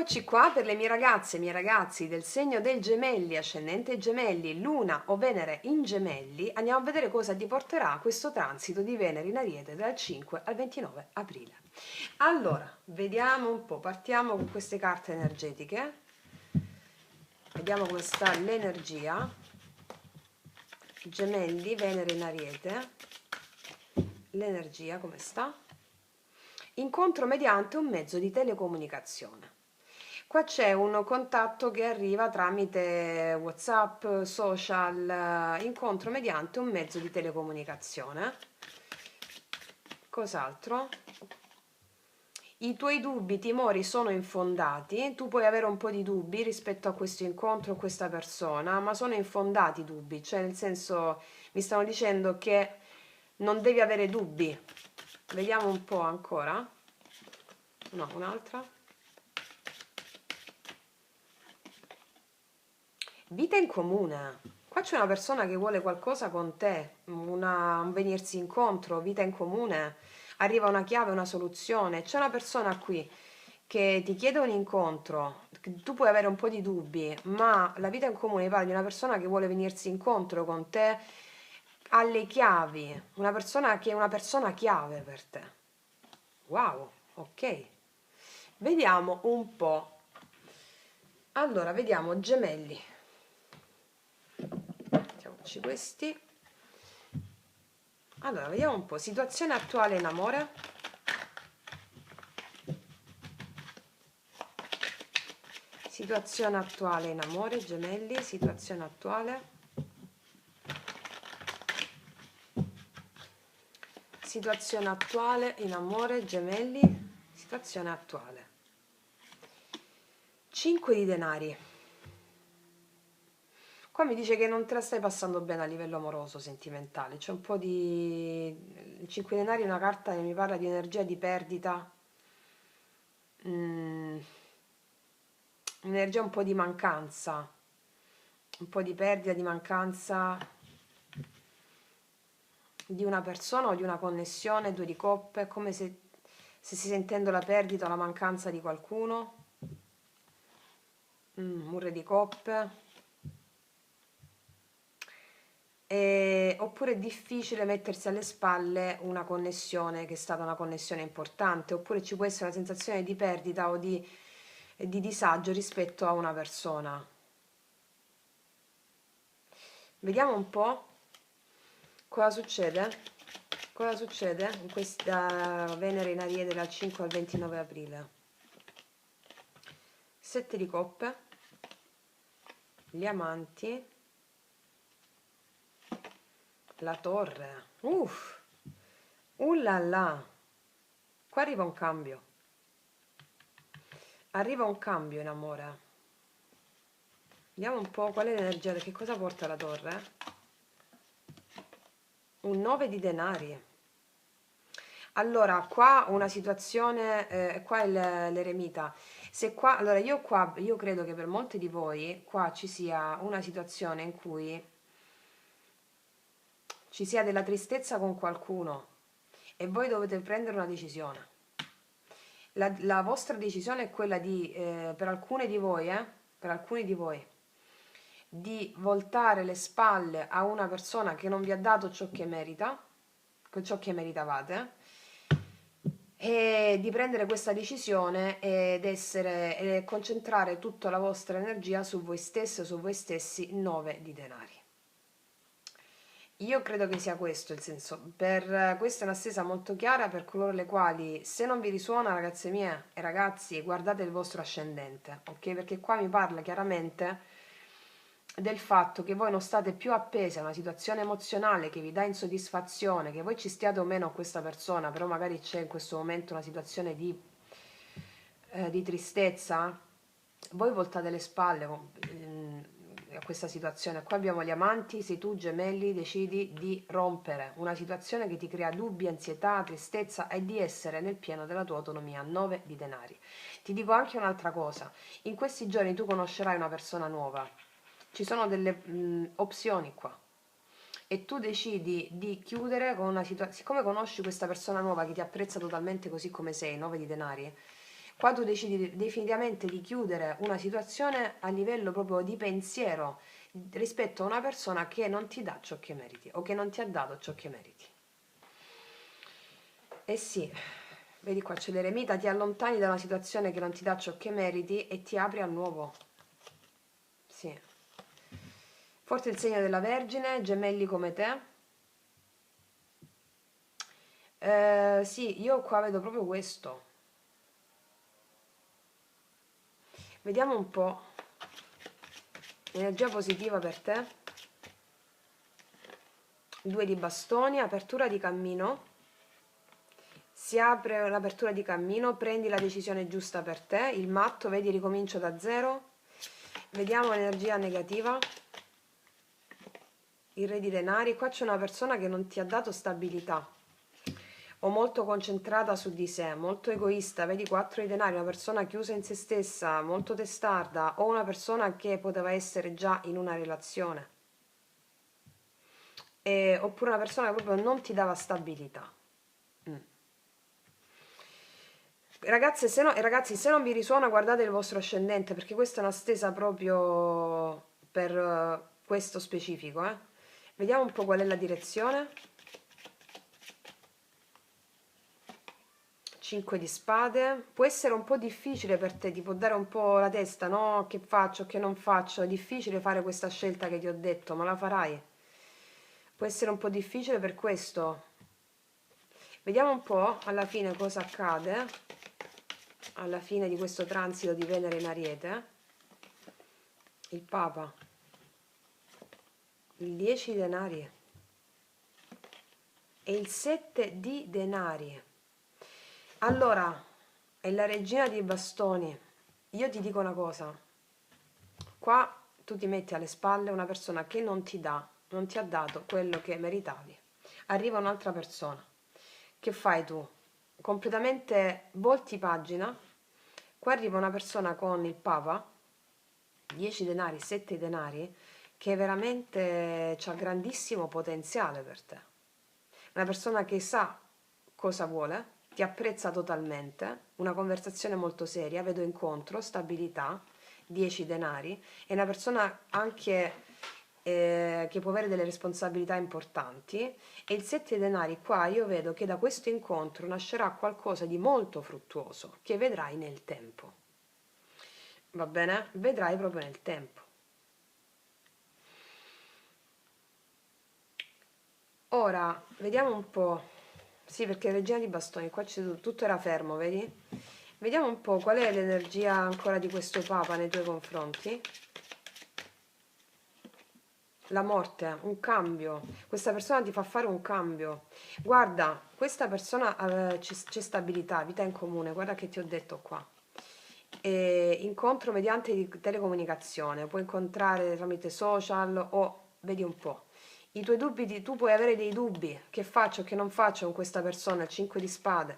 Eccoci qua per le mie ragazze e miei ragazzi del segno del Gemelli, ascendente Gemelli, Luna o Venere in Gemelli. Andiamo a vedere cosa ti porterà questo transito di Venere in Ariete dal 5 al 29 aprile. Allora, vediamo un po', partiamo con queste carte energetiche. Vediamo come sta l'energia. Gemelli, Venere in Ariete. L'energia come sta? Incontro mediante un mezzo di telecomunicazione. Qua c'è un contatto che arriva tramite WhatsApp, social, incontro mediante un mezzo di telecomunicazione. Cos'altro? I tuoi dubbi, timori sono infondati, tu puoi avere un po' di dubbi rispetto a questo incontro o questa persona, ma sono infondati i dubbi, cioè nel senso mi stanno dicendo che non devi avere dubbi. Vediamo un po' ancora. No, un'altra. Vita in comune. Qua c'è una persona che vuole qualcosa con te, un venirsi incontro, vita in comune, arriva una chiave, una soluzione. C'è una persona qui che ti chiede un incontro, tu puoi avere un po' di dubbi, ma la vita in comune parla di una persona che vuole venirsi incontro con te, ha le chiavi, una persona che è una persona chiave per te. Wow, ok. Vediamo un po'. Allora, vediamo gemelli. Mettiamoci questi. Allora, vediamo un po'. Situazione attuale in amore. Situazione attuale in amore, gemelli. Situazione attuale. Situazione attuale in amore, gemelli. Situazione attuale. 5 di denari. Qua mi dice che non te la stai passando bene a livello amoroso, sentimentale. C'è un po' di... Il 5 denari è una carta che mi parla di energia di perdita. Un'energia un po' di mancanza. Un po' di perdita, di mancanza di una persona o di una connessione, 2 di coppe, come se stessi sentendo la perdita o la mancanza di qualcuno. Un re di coppe. Oppure è difficile mettersi alle spalle una connessione che è stata una connessione importante, oppure ci può essere una sensazione di perdita o di disagio rispetto a una persona. Vediamo un po' cosa succede. Cosa succede in questa Venere in Ariete dal 5 al 29 aprile? 7 di coppe, gli amanti, la torre. Uff, là. Qua arriva un cambio. Arriva un cambio in amore. Vediamo un po' qual è l'energia, che cosa porta la torre? Un 9 di denari. Allora, qua una situazione, qua è l'eremita. Se qua, allora io credo che per molti di voi qua ci sia una situazione in cui ci sia della tristezza con qualcuno e voi dovete prendere una decisione. La vostra decisione è quella di, per alcuni di voi, di voltare le spalle a una persona che non vi ha dato ciò che merita, ciò che meritavate, e di prendere questa decisione e concentrare tutta la vostra energia su voi stesse, su voi stessi, 9 di denari. Io credo che sia questo il senso. Questa è una stesa molto chiara per coloro le quali, se non vi risuona, ragazze mie e ragazzi, guardate il vostro ascendente, ok? Perché qua mi parla chiaramente del fatto che voi non state più appesi a una situazione emozionale che vi dà insoddisfazione, che voi ci stiate o meno a questa persona, però magari c'è in questo momento una situazione di tristezza, voi voltate le spalle a questa situazione. Qua abbiamo gli amanti, sei tu gemelli, decidi di rompere una situazione che ti crea dubbi, ansietà, tristezza e di essere nel pieno della tua autonomia. 9 di denari. Ti dico anche un'altra cosa, in questi giorni tu conoscerai una persona nuova, ci sono delle opzioni qua e tu decidi di chiudere con una situazione, siccome conosci questa persona nuova che ti apprezza totalmente così come sei, 9 di denari, Qua tu decidi definitivamente di chiudere una situazione a livello proprio di pensiero rispetto a una persona che non ti dà ciò che meriti o che non ti ha dato ciò che meriti. Eh sì, vedi qua c'è l'eremita, ti allontani da una situazione che non ti dà ciò che meriti e ti apri al nuovo. Sì. Forte il segno della Vergine, gemelli come te. Sì, io qua vedo proprio questo. Vediamo un po'. Energia positiva per te. 2 di bastoni, apertura di cammino. Si apre l'apertura di cammino, prendi la decisione giusta per te. Il matto, vedi, ricomincio da zero. Vediamo l'energia negativa. Il re di denari. Qua c'è una persona che non ti ha dato stabilità, o molto concentrata su di sé, molto egoista, vedi 4 di denari, una persona chiusa in se stessa, molto testarda, o una persona che poteva essere già in una relazione, oppure una persona che proprio non ti dava stabilità. Ragazzi, se non vi risuona, guardate il vostro ascendente, perché questa è una stesa proprio per questo specifico. Vediamo un po' qual è la direzione. 5 di spade. Può essere un po' difficile per te, ti può dare un po' la testa, no? Che faccio, che non faccio? È difficile fare questa scelta che ti ho detto, ma la farai. Può essere un po' difficile per questo. Vediamo un po' alla fine cosa accade, alla fine di questo transito di Venere in Ariete. Il Papa, il 10 di denari e il 7 di denari. Allora, è la regina di bastoni. Io ti dico una cosa. Qua tu ti metti alle spalle una persona che non ti dà, non ti ha dato quello che meritavi. Arriva un'altra persona. Che fai tu? Completamente volti pagina. Qua arriva una persona con il Papa, 10 denari, 7 denari, che veramente ha grandissimo potenziale per te. Una persona che sa cosa vuole, ti apprezza totalmente, una conversazione molto seria, vedo incontro, stabilità, 10 denari, è una persona anche che può avere delle responsabilità importanti, e il 7 denari qua io vedo che da questo incontro nascerà qualcosa di molto fruttuoso che vedrai nel tempo. Va bene? Vedrai proprio nel tempo. Ora, vediamo un po'. Sì, perché regina di bastoni, qua c'è tutto era fermo, vedi? Vediamo un po' qual è l'energia ancora di questo Papa nei tuoi confronti. La morte, un cambio. Questa persona ti fa fare un cambio. Guarda, questa persona c'è stabilità, vita in comune, guarda che ti ho detto qua. Incontro mediante telecomunicazione, puoi incontrare tramite social o vedi un po'. I tuoi dubbi, tu puoi avere dei dubbi, che faccio, che non faccio con questa persona, 5 di spade.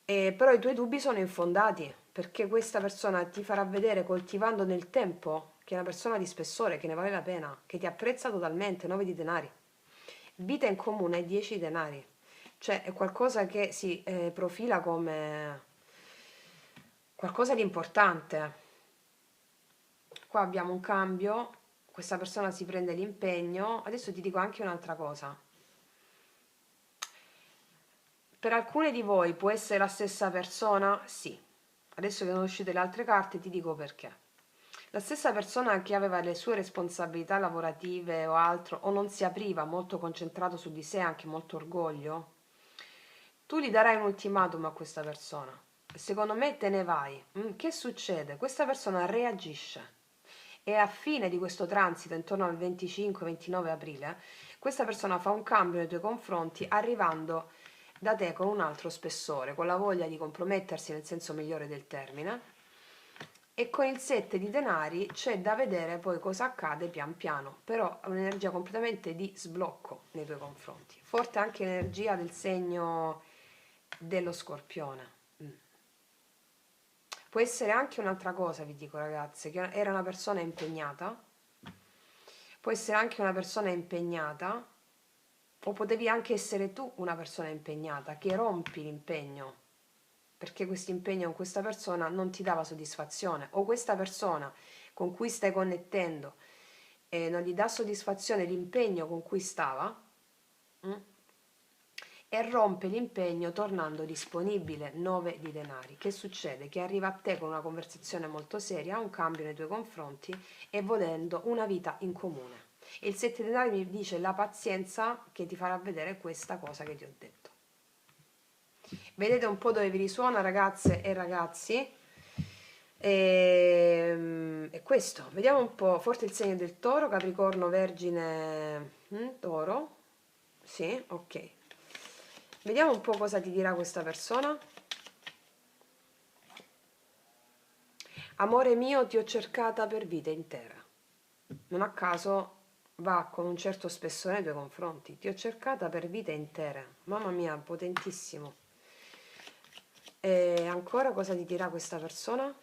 Però i tuoi dubbi sono infondati, perché questa persona ti farà vedere, coltivando nel tempo, che è una persona di spessore, che ne vale la pena, che ti apprezza totalmente, 9 di denari. Vita in comune, 10 denari. Cioè è qualcosa che si profila come qualcosa di importante. Qua abbiamo un cambio, questa persona si prende l'impegno. Adesso ti dico anche un'altra cosa. Per alcune di voi può essere la stessa persona? Sì. Adesso che sono uscite le altre carte ti dico perché. La stessa persona che aveva le sue responsabilità lavorative o altro, o non si apriva, molto concentrato su di sé, anche molto orgoglio, tu gli darai un ultimatum a questa persona. Secondo me te ne vai. Che succede? Questa persona reagisce e a fine di questo transito, intorno al 25-29 aprile, questa persona fa un cambio nei tuoi confronti, arrivando da te con un altro spessore, con la voglia di compromettersi nel senso migliore del termine, e con il 7 di denari c'è da vedere poi cosa accade pian piano, però è un'energia completamente di sblocco nei tuoi confronti. Forte anche l'energia del segno dello Scorpione. Può essere anche un'altra cosa, vi dico ragazze, che era una persona impegnata, può essere anche una persona impegnata, o potevi anche essere tu una persona impegnata, che rompi l'impegno. perché questo impegno con questa persona non ti dava soddisfazione, o questa persona con cui stai connettendo non gli dà soddisfazione l'impegno con cui stava, mm? E rompe l'impegno tornando disponibile, 9 di denari. Che succede? Che arriva a te con una conversazione molto seria, un cambio nei tuoi confronti e volendo una vita in comune. E il 7 di denari mi dice la pazienza che ti farà vedere questa cosa che ti ho detto. Vedete un po' dove vi risuona, ragazze e ragazzi? E questo, vediamo un po', forte il segno del toro, capricorno, vergine, toro, sì, ok. Vediamo un po' cosa ti dirà questa persona. Amore mio, ti ho cercata per vita intera. Non a caso va con un certo spessore nei tuoi confronti. Ti ho cercata per vita intera. Mamma mia, potentissimo. E ancora cosa ti dirà questa persona?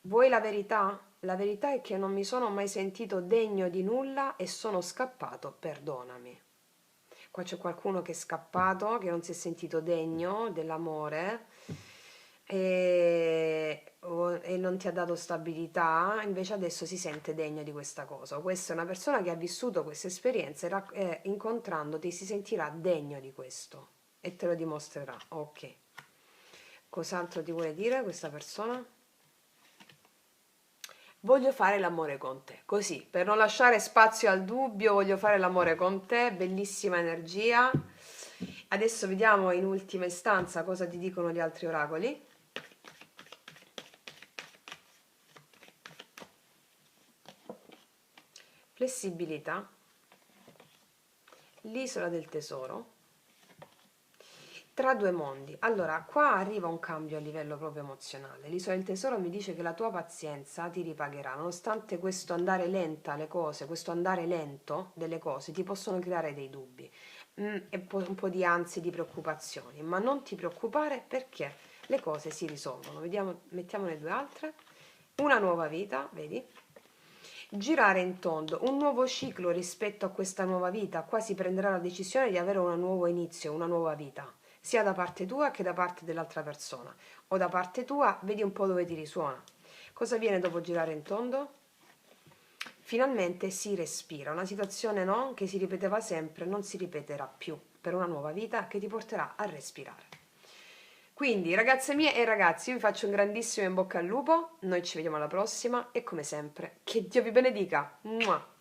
Vuoi la verità? La verità è che non mi sono mai sentito degno di nulla e sono scappato, perdonami. Qua c'è qualcuno che è scappato, che non si è sentito degno dell'amore e non ti ha dato stabilità, invece adesso si sente degno di questa cosa. Questa è una persona che ha vissuto queste esperienze e incontrandoti si sentirà degno di questo e te lo dimostrerà. Ok. Cos'altro ti vuole dire questa persona? Voglio fare l'amore con te, così, per non lasciare spazio al dubbio, voglio fare l'amore con te, bellissima energia. Adesso vediamo in ultima istanza cosa ti dicono gli altri oracoli. Flessibilità, l'isola del tesoro, tra due mondi. Allora, qua arriva un cambio a livello proprio emozionale. L'isola del tesoro mi dice che la tua pazienza ti ripagherà, nonostante questo andare lenta le cose, questo andare lento delle cose ti possono creare dei dubbi e un po' di ansie, di preoccupazioni, ma non ti preoccupare perché le cose si risolvono. Vediamo, mettiamone due altre. Una nuova vita, vedi? Girare in tondo, un nuovo ciclo rispetto a questa nuova vita. Qua si prenderà la decisione di avere un nuovo inizio, una nuova vita, sia da parte tua che da parte dell'altra persona. O da parte tua, vedi un po' dove ti risuona. Cosa viene dopo girare in tondo? Finalmente si respira, una situazione no, che si ripeteva sempre, non si ripeterà più, per una nuova vita che ti porterà a respirare. Quindi, ragazze mie e ragazzi, io vi faccio un grandissimo in bocca al lupo, noi ci vediamo alla prossima e come sempre, che Dio vi benedica! Mua!